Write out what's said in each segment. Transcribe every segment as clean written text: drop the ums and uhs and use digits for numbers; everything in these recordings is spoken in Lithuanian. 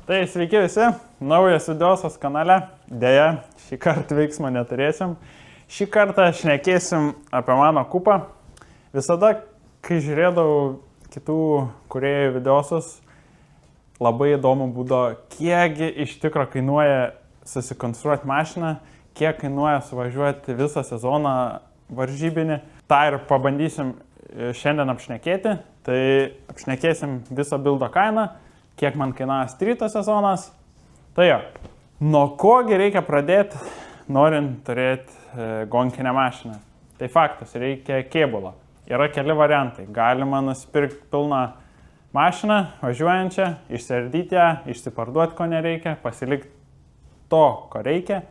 Tai sveiki visi, naujas videosas kanale, dėja, šį kartą veiksmo neturėsim. Šį kartą šnekėsim apie mano kupą. Visada, kai žiūrėdavau kitų kūrėjų videosus, labai įdomu būdavo, kiekgi iš tikro kainuoja susikonstruoti mašiną, kiek kainuoja suvažiuoti visą sezoną varžybinį. Ta ir pabandysim šiandien apšnekėti. Tai apšnekėsim visą bildo kainą, kiek man kainavo stryto sezonas. Tai jo, nuo kogi reikia pradėti, norint turėti gonkinę mašiną. Tai faktas, reikia kėbulo. Yra keli variantai. Galima nusipirkti pilną mašiną, važiuojančią, išsiardyti ją, išsiparduoti, ko nereikia, pasilikti to, ko reikia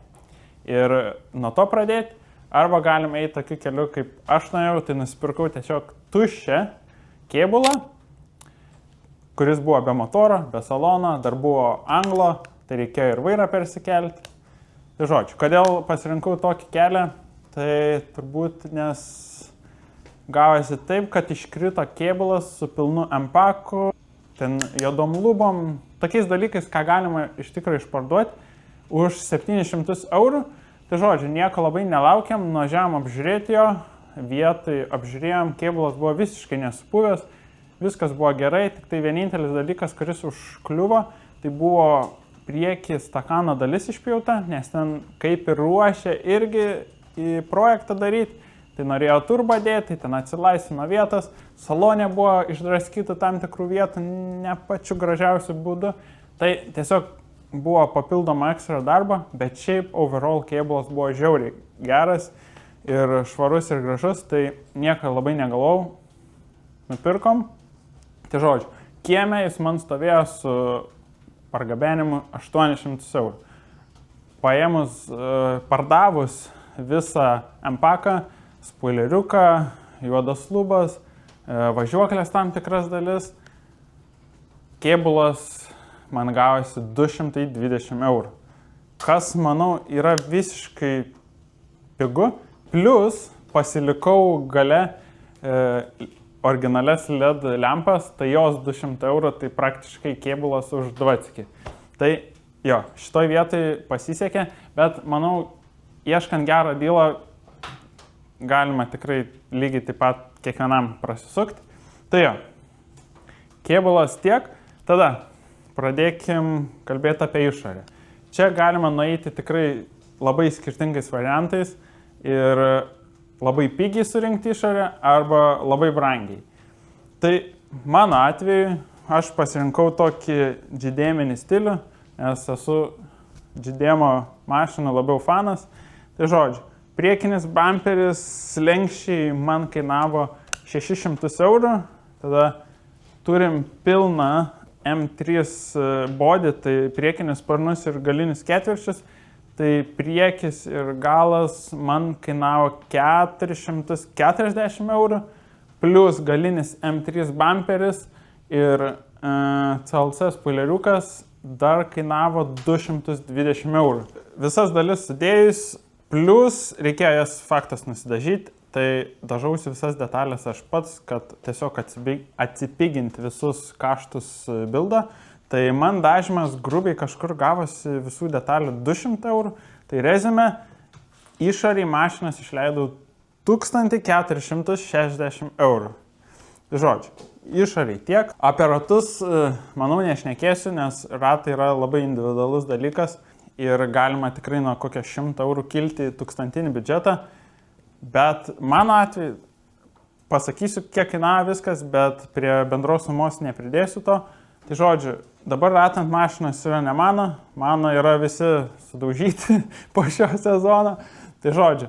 ir nuo to pradėti. Arba galime eiti tokiu keliu, kaip aš nuėjau, tai nusipirkau tiesiog tuščią kėbulą, kuris buvo be motoro, be salono, dar buvo anglo, tai reikėjo ir vairą persikelti. Tai žodžiu, kodėl pasirinkau tokį kelią, tai turbūt nes gavosi taip, kad iškrito kėbulas su pilnu empaku, ten juodom lubom, tokiais dalykais, ką galima iš tikrųjų išparduoti už 700 eurų. Tai žodžiu, nieko labai nelaukiam, nuvažiavom apžiūrėti jo, vietoj apžiūrėjom, kėbulas buvo visiškai nesupuvęs, viskas buvo gerai, tik tai vienintelis dalykas, kuris užkliuvo, tai buvo prieki stakano dalis išpjauta, nes ten kaip ir ruošė irgi į projektą daryti, tai norėjo turbą dėti, ten atsilaisvino vietos, salonė buvo išdraskyta tam tikrų vietų, ne pačiu gražiausiu būdu, tai tiesiog buvo papildoma ekstra darbo, bet šiaip overall kėbulas buvo žiauriai geras ir švarus ir gražus, tai nieko labai negalau, nupirkom. Tai žodžiu, kieme jis man stovėjo su pargabenimu 800 eurų. Paėmus, pardavus visą empaką, spoileriuką, juodas lubas, važiuoklės tam tikras dalis, kėbulas man gavosi 220 eurų. Kas, manau, yra visiškai pigu. Plius pasilikau gale originales LED lempas, tai jos 200 eurų, tai praktiškai kėbulas už 20. Tai jo, šitoj vietoj pasisekė, bet manau, ieškant gerą dylą, galima tikrai lygiai taip pat kiekvienam prasisukti. Tai jo, kėbulas tiek, tada pradėkim kalbėti apie išorę. Čia galima nueiti tikrai labai skirtingais variantais ir labai pigiai surinkti išorę arba labai brangiai. Tai mano atveju aš pasirinkau tokį džidėminį stilių, nes esu džidėmo mašinų labiau fanas. Tai žodžiu, priekinis bamperis slenkščiai man kainavo 600 eurų, tada turim pilną M3 body, tai priekinis sparnus ir galinis ketvirčius, tai priekis ir galas man kainavo 440 eurų, plus galinis M3 bamperis ir CLC spoileriukas dar kainavo 220 eurų. Visas dalis sudėjus, plus reikėjo jas faktas nusidažyti, tai dažausi visas detalės aš pats, kad tiesiog atsipiginti visus kaštus bildą. Tai man dažymas grubiai kažkur gavosi visų detalių 200 eurų. Tai rezime, išorį mašinas išleidau 1460 eurų. Tai žodžiu, išorį tiek. Apie ratus, manau, nešnekėsiu, nes ratai yra labai individualus dalykas ir galima tikrai nuo kokio 100 eurų kilti 1000 biudžetą. Bet mano atveju, pasakysiu, kiek kainavo viskas, bet prie bendros sumos nepridėsiu to. Tai žodžiu, dabar ratant mašinas yra ne mano yra visi sudaužyti po šio sezono. Tai žodžiu,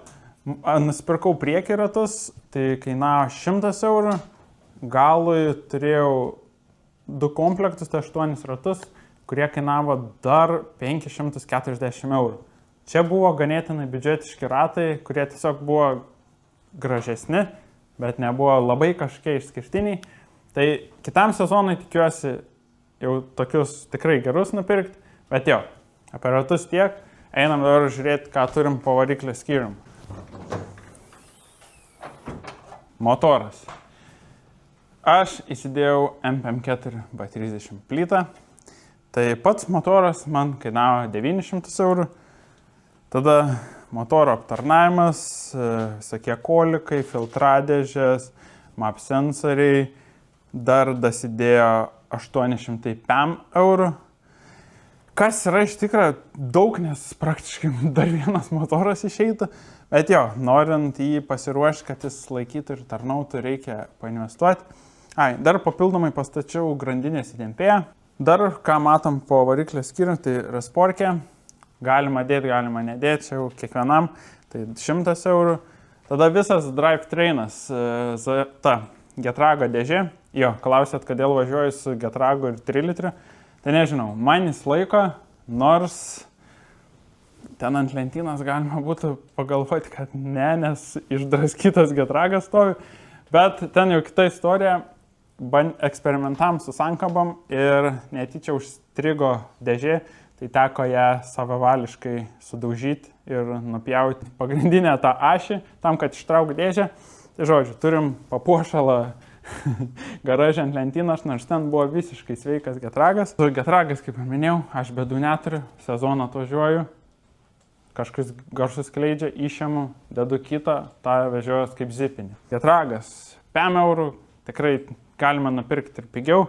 nusipirkau priekį ratus, tai kainavo 100 eurų, galui turėjau 2 komplektus, tai 8 ratus, kurie kainavo dar 540 eurų. Čia buvo ganėtinai biudžetiški ratai, kurie tiesiog buvo gražesni, bet nebuvo labai kažkiek išskirtiniai. Tai kitam sezonui tikiuosi jau tokius tikrai gerus nupirkti, bet jo, apie ratus tiek, einam dabar žiūrėti, ką turim po variklio skyrium. Motoras. Aš įsidėjau MP4 B30 plytą. Tai pats motoras man kainavo 900 eurų. Tada motoro aptarnavimas, visokie kolikai, filtradėžės, map sensoriai, dar dasidėjo 800 eurų. Kas yra iš tikrųjų daug, nes praktiškai dar vienas motoras išeitų. Bet jo, norint jį pasiruošti, kad jis laikytų ir tarnautų, reikia painvestuoti. Dar papildomai pastačiau grandinės įtempėją. Dar ką matom po variklio skyrių, tai resporkė. Galima dėti, galima nedėti, čia jau kiekvienam. Tai 100 eurų. Tada visas drivetrainas, ta Getrago dėžė. Jo, klausėt, kodėl važiuoju su Getrago ir 3 litriu. Tai nežinau, man jis laiko, nors ten ant lentynos galima būtų pagalvoti, kad ne, nes išdraskytas Getragas stovi. Bet ten jau kita istorija. Eksperimentam su sankabom ir netyčia užstrigo dėžė, tai teko ją savavališkai sudaužyti ir nupjauti pagrindinę tą ašį, tam, kad ištrauk dėžę. Tai žodžiu, turim papuošalą garažę ant lentynos, nors ten buvo visiškai sveikas Getragas. Su Getragas, kaip minėjau, aš bėdų neturiu, sezoną atvažiuoju, kažkas garsus skleidžia, išėmu, dedu kitą, tą vežiojas kaip zipinį. Getragas 5 eurų, tikrai galima nupirkti ir pigiau.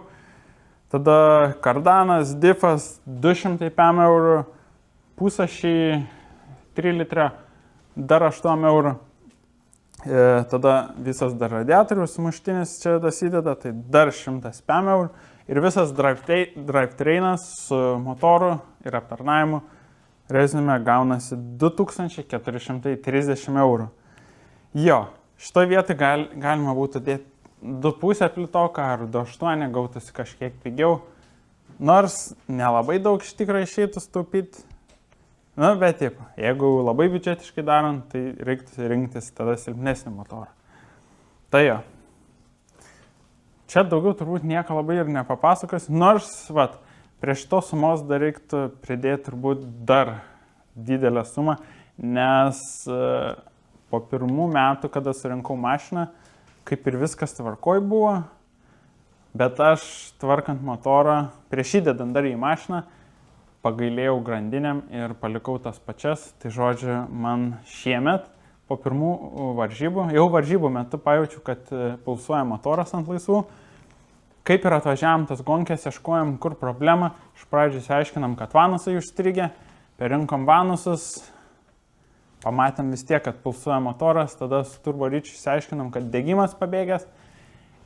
Tada kardanas, difas 205 eurų, pusašį 3 litrą, dar 8 eurų. Tada visas dar radiatorius muštinis čia dasideda, tai dar 105 eurų. Ir visas drivetrainas su motoru ir aptarnavimu rezume gaunasi 2430 eurų. Jo, šitoje vietoje galima būtų dėti 2,5 plitoką ar 2,8 gautųsi kažkiek pigiau. Nors nelabai daug iš tikrųjų išeitų staupyti. Na, bet taip, jeigu labai biudžetiškai darant, tai reiktų rinktis tada silpnesnį motorą. Tai jo. Čia daugiau turbūt nieko labai ir nepapasakosiu. Nors, prie šitos sumos dar reiktų pridėti turbūt dar didelę sumą, nes po 1 metų, kada surinkau mašiną, kaip ir viskas tvarkoj buvo, bet aš tvarkant motorą, prieš įdedant dar į mašiną, pagailėjau grandinėm ir palikau tas pačias. Tai žodžiu, man šiemet po 1 varžybų, jau varžybų metu pajaučiu, kad pulsuoja motoras ant laisvų. Kaip ir atvažiavam tas gonkės, ieškojom, kur problema. Iš pradžių išsiaiškinam, kad vanusai užstrigė, perinkom vanusus. Pamatėm vis tiek, kad pulsuoja motoras, tada su turbo ryčiu išsiaiškinom, kad degimas pabėgęs.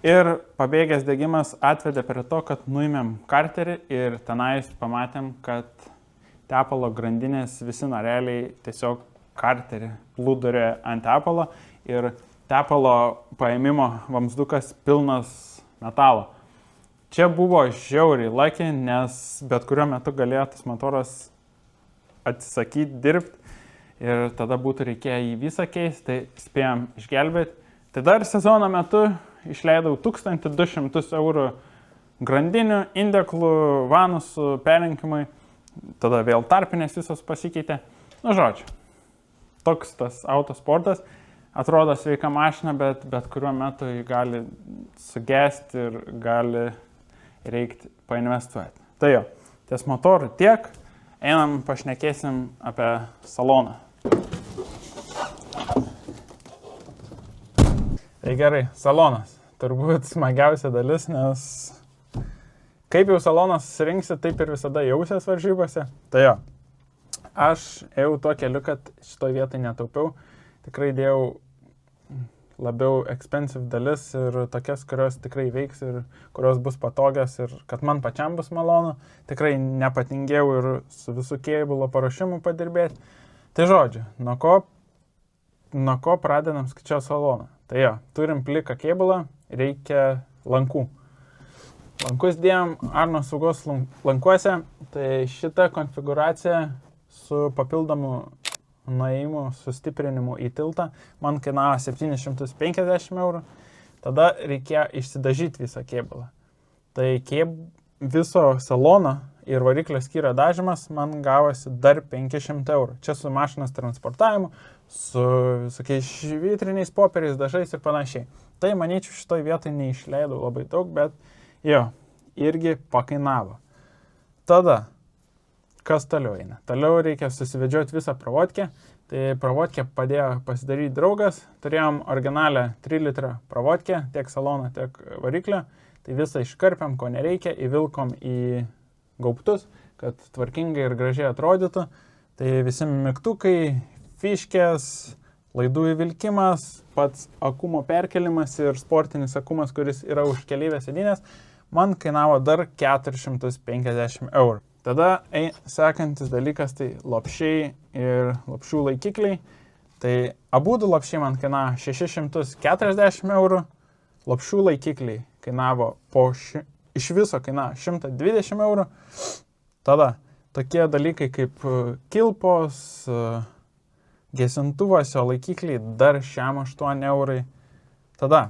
Ir pabėgęs degimas atvedė prie to, kad nuėmėm karterį ir tenais pamatėm, kad tepalo grandinės visi nareliai tiesiog karterį plūdurė ant tepalo ir tepalo paėmimo vamzdukas pilnas metalo. Čia buvo žiauriai lucky, nes bet kuriuo metu galėjo tas motoras atsisakyti dirbti. Ir tada būtų reikėję jį visą keisti, tai spėjom išgelbėti. Tai dar sezono metu išleidau 1200 eurų grandinių, indeklų, vanusų, perrinkimui. Tada vėl tarpinės visos pasikeitė. Nu, žodžiu, toks tas autosportas. Atrodo sveika mašina, bet kuriuo metu jį gali sugesti ir gali reikti painvestuoti. Tai jo, ties motorų tiek. Einam pašnekėsim apie saloną. Tai gerai, salonas. Turbūt smagiausia dalis, nes kaip jau salonas susirinksi, taip ir visada jausies varžybose. Tai jo, aš ėjau tuo keliu, kad šitoje vietoje netaupiau. Tikrai dėjau labiau expensive dalis ir tokias, kurios tikrai veiks ir kurios bus patogios ir kad man pačiam bus malonu. Tikrai nepatingėjau ir su visų kėbulo paruošimu padirbėti. Tai žodžiu, nuo ko pradedam skaičiuoti saloną. Tai jo, turim pliką kėbulą, reikia lankų. Lankus dėjom Arno saugos lankuose, tai šita konfiguracija su papildomu nuėjimu, sustiprinimu į tiltą man kainavo 750 eurų. Tada reikėjo išsidažyti visą kėbulą. Tai viso salono ir variklio skyrio dažymas man gavosi dar 500 eurų. Čia su mašinos transportavimu, su visokiais švitriniais popieriais, dažais ir panašiai. Tai, manyčiau, šitoj vietoj neišleidau labai daug, bet jo, irgi pakainavo. Tada, kas toliau eina? Toliau reikia susivedžioti visą pravodkę. Tai pravodkę padėjo pasidaryti draugas. Turėjom originalią 3 litrą pravodkę, tiek saloną, tiek variklio. Tai visą iškarpiam, ko nereikia, įvilkom į gaubtus, kad tvarkingai ir gražiai atrodytų. Tai visi mygtukai, fiškės, laidų įvilkimas, pats akumo perkelimas ir sportinis akumas, kuris yra už keleivės sėdynės, man kainavo dar 450 eurų. Tada sekantis dalykas tai lopšiai ir lopšių laikikliai. Tai abudu lopšiai man kainavo 640 eurų, lopšių laikikliai kainavo iš viso kainavo 120 eurų. Tada tokie dalykai kaip kilpos, gesintuvas, jo laikikliai dar šiam 8 eurai. Tada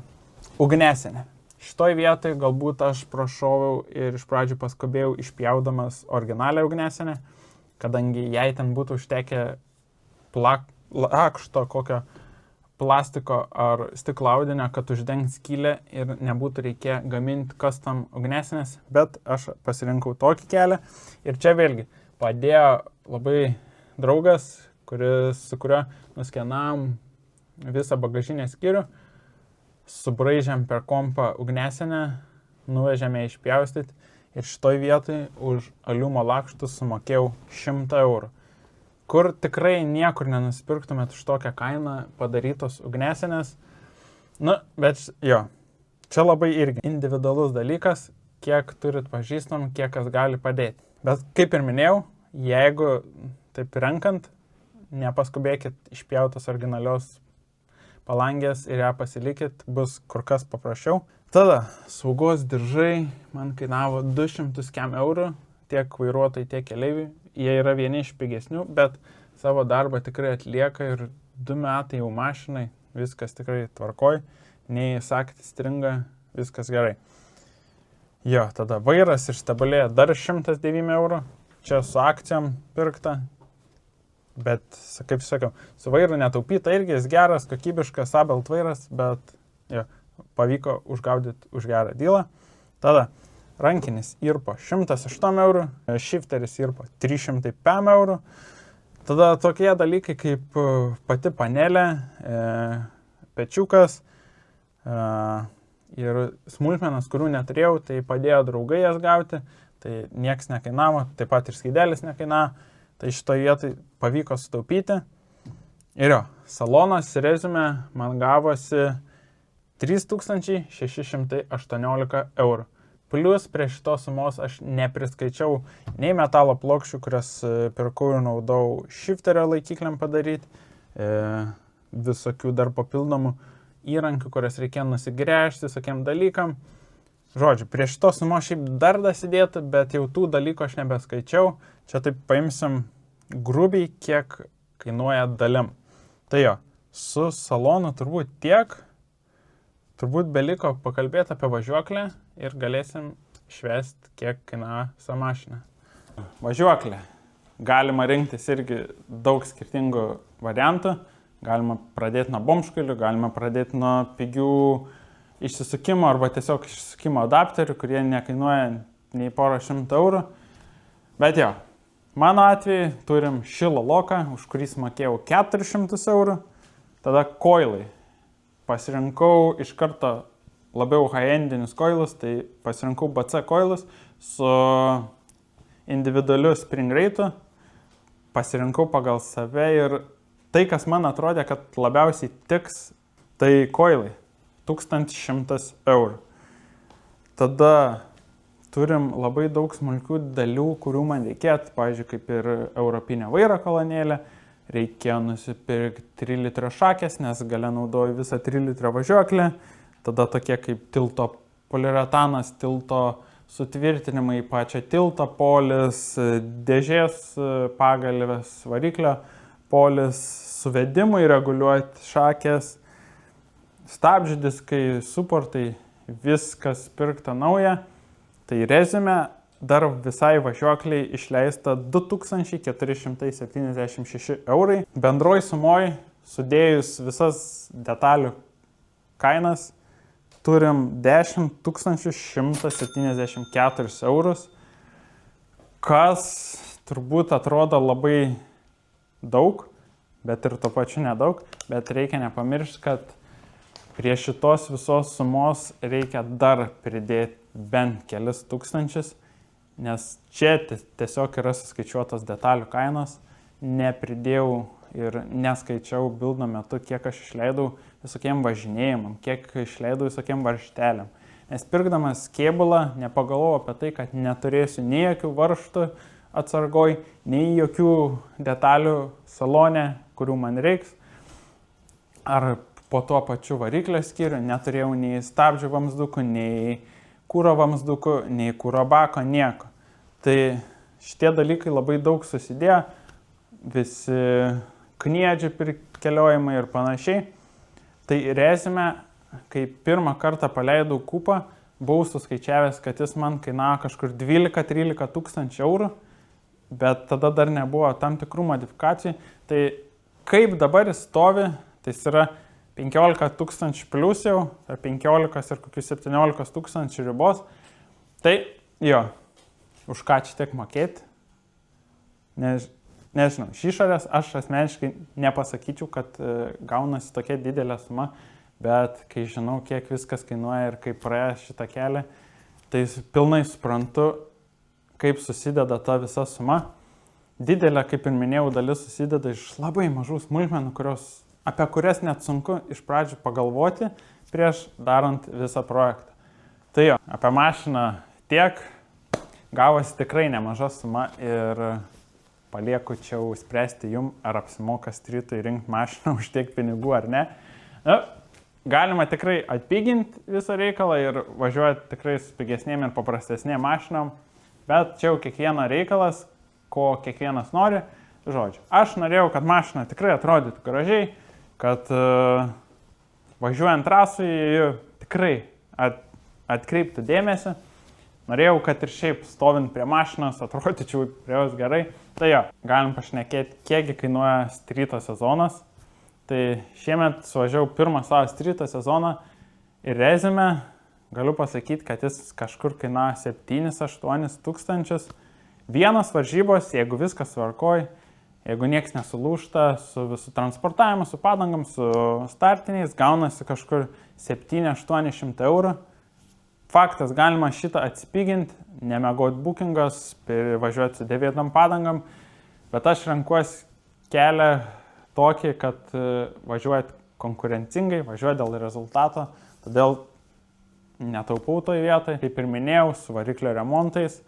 ugnesenė. Šitoj vietoj galbūt aš prašoviau ir iš pradžių paskubėjau išpjaudamas originalią ugnesenę, kadangi jei ten būtų užtekę lakšto kokio plastiko ar stiklo audinio, kad uždengt skylę ir nebūtų reikėję gaminti custom ugnesenės, bet aš pasirinkau tokį kelią. Ir čia vėlgi padėjo labai draugas, su kuriuo nuskenavom visą bagažinę skyrių, subraižėm per kompą ugnesenę, nuvežėme išpjaustyti ir šitoj vietoj už aliumo lakštus sumokėjau 100 eurų. Kur tikrai niekur nenusipirktumėt už tokią kainą padarytos ugnesenės. Bet jo, čia labai irgi individualus dalykas, kiek turit pažįstam, kiek kas gali padėti. Bet kaip ir minėjau, jeigu taip renkant, nepaskubėkit išpjautos originalios palangės ir ją pasilikit, bus kur kas paprasčiau. Tada saugos diržai man kainavo 200 eurų, tiek vairuotojai, tiek keleiviai. Jie yra vieni iš pigesnių, bet savo darbą tikrai atlieka ir 2 metai jau mašinai, viskas tikrai tvarkoj, nei sakyti stringa, viskas gerai. Jo, tada vairas išstebalėjo dar 109 eurų, čia su akcijom pirkta. Bet, kaip sakiau, su vairu netaupyta irgi, jis geras, kokybiškas, Sabelt vairas, bet jo, pavyko užgaudyti už gerą dylą. Tada rankinis Irpo 108 eurų, shifteris Irpo 305 eurų. Tada tokie dalykai kaip pati panelė, pečiukas ir smulkmenas, kurių neturėjau, tai padėjo draugai jas gauti, tai nieks nekainavo, taip pat ir skaidelis nekainavo. Tai šitoj vietoj pavyko sutaupyti. Ir jo, salonas rezume man gavosi 3618 eurų. Plius prie šitos sumos aš nepriskaičiau nei metalo plokščių, kurias pirkau ir naudau shifterio laikikliam padaryti, visokių dar papildomų įrankių, kurias reikėjo nusigręžti visokiem dalykam. Žodžiu, prie šitos sumos šiaip dar dasidėtų, bet jau tų dalykų aš nebeskaičiau. Čia taip paimsim grubiai, kiek kainuoja dalim. Tai jo, su salonu turbūt tiek. Turbūt beliko pakalbėti apie važiuoklę ir galėsim švęsti, kiek kainavo visą mašiną. Važiuoklė. Galima rinktis irgi daug skirtingų variantų. Galima pradėti nuo bomškalių, galima pradėti nuo pigių išsisukimo arba tiesiog išsisukimo adapterių, kurie nekainuoja nei porą 100 eurų. Bet jo, mano atveju turim šilo loką, už kurį mokėjau 400 eurų. Tada koilai. Pasirinkau iš karto labiau high-endinius koilus, tai pasirinkau BC koilus su individualiu spring rate'u. Pasirinkau pagal save ir tai, kas man atrodė, kad labiausiai tiks, tai koilai. 1100 eurų. Tada turim labai daug smulkių dalių, kurių man reikėtų, pavyzdžiui, kaip ir europinė vairo kolonėlė. Reikėjo nusipirkti 3 litro šakės, nes gale naudoju visą 3 litro važiuoklę. Tada tokie kaip tilto poliuretanas, tilto sutvirtinimai, pačio tilto polis, dėžės pagalvės, variklio polis, suvedimui reguliuoti šakės, stabdžių diskai, suportai, viskas pirkta nauja. Tai rezume, dar visai važiuokliai išleista 2476 eurai. Bendroj sumoj, sudėjus visas detalių kainas, turim 10 174 eurus. kas turbūt atrodo labai daug, bet ir tuo pačiu nedaug, bet reikia nepamiršti, kad prie šitos visos sumos reikia dar pridėti bent kelis tūkstančius, nes čia tiesiog yra suskaičiuotos detalių kainos, nepridėjau ir neskaičiau bildo metu, kiek aš išleidau visokiem važinėjimam, kiek išleidau visokiem varžteliam. Nes pirkdamas kėbulą nepagalvojau apie tai, kad neturėsiu nei jokių varžtų atsargoj, nei jokių detalių salone, kurių man reiks. Ar po tuo pačiu variklio skyriu neturėjau nei stabdžių vamsdukų, nei kūro vamsdukų, nei kūro bako, nieko. Tai šitie dalykai labai daug susidėjo, visi kniedžių keliojimai ir panašiai. Tai rezime, kai pirmą kartą paleidau kupą, buvau suskaičiavęs, kad jis man kainavo kažkur 12-13 tūkstančių eurų, bet tada dar nebuvo tam tikrų modifikacijų. Tai kaip dabar jis stovi, tai jis yra 15 tūkstančių plus jau, ar 15 ir kokius 17 tūkstančių ribos. Tai jo, už ką čia tiek mokėti? Nežinau, iš išorės aš asmeniškai nepasakyčiau, kad gaunasi tokia didelė suma, bet kai žinau, kiek viskas kainuoja ir kaip praėjo šitą kelią, tai pilnai suprantu, kaip susideda ta visa suma. Didelė, kaip ir minėjau, dalis susideda iš labai mažų smulkmenų, apie kurias net sunku iš pradžių pagalvoti prieš darant visą projektą. Tai jo, apie mašiną tiek, gavosi tikrai nemaža suma ir palieku čia spręsti jum, ar apsimoka strytui rinkti mašiną už tiek pinigų ar ne. Galima tikrai atpiginti visą reikalą ir važiuoti tikrai su pigesnėm ir paprastesnėm mašinom, bet čia jau kiekvieno reikalas, ko kiekvienas nori. Žodžiu, aš norėjau, kad mašina tikrai atrodytų gražiai, kad važiuojant trasui tikrai atkreiptų dėmesį. Norėjau, kad ir šiaip stovint prie mašinos atrodyčiau prie jos gerai. Tai jo, galim pašnekėti, kiekgi kainuoja stryto sezonas. Tai šiemet suvažiavau pirmą savo stryto sezoną ir rezime galiu pasakyti, kad jis kažkur kainavo 7-8 tūkstančius. Vienas varžybos, jeigu viskas tvarkoj, jeigu nieks nesulūžta, su visų transportavimu, su padangam, su startiniais, gaunasi kažkur 700-800 eurų. Faktas, galima šitą atsipiginti, nemegoti bookingas, važiuoti su dėvėtam padangam, bet aš renkuosi kelią tokį, kad važiuojat konkurencingai, važiuoju dėl rezultato, todėl netaupau toj vietoj. Kaip ir minėjau, su variklio remontais,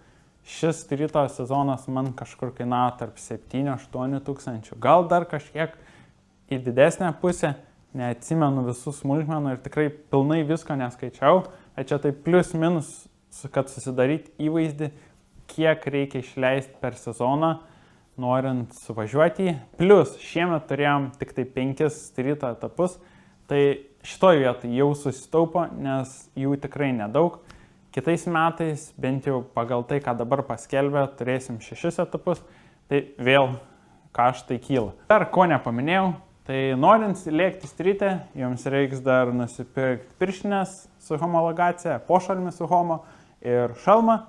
šis stryto sezonas man kažkur kainavo tarp 7-8 tūkstančių, gal dar kažkiek į didesnę pusę, neatsimenu visų smulkmenų ir tikrai pilnai visko neskaičiau. Čia tai plius minus, kad susidaryti įvaizdį, kiek reikia išleisti per sezoną, norint suvažiuoti jį. Plius šiemet turėjom tik tai 5 stryto etapus, tai šitoj vietoj jau susitaupo, nes jų tikrai nedaug. Kitais metais, bent jau pagal tai, ką dabar paskelbė, turėsim 6 etapus, tai vėl kaštai kyla. Dar ko nepaminėjau, tai norint lėkti stryte, jums reiks dar nusipirkti pirštinės su homologacija, pošalmį su homo ir šalmą.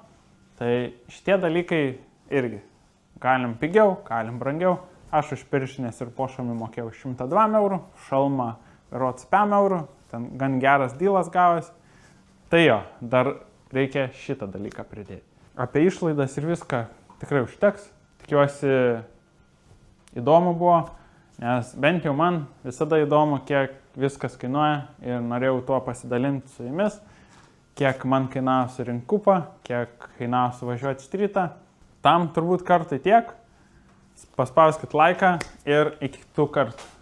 Tai šitie dalykai irgi galim pigiau, galim brangiau. Aš už pirštinės ir pošalmį mokėjau 102 eurų, šalmą berods 5 eurų, ten gan geras dylas gavosi. Tai jo, dar reikia šitą dalyką pridėti. Apie išlaidas ir viską tikrai užteks. Tikiuosi įdomu buvo. Nes bent jau man visada įdomu, kiek viskas kainuoja ir norėjau tuo pasidalinti su jumis, kiek man kainavo surinkti kupą, kiek kainavo suvažiuoti strytą. Tam turbūt kartai tiek. Paspauskit laiką ir iki kitų kartų.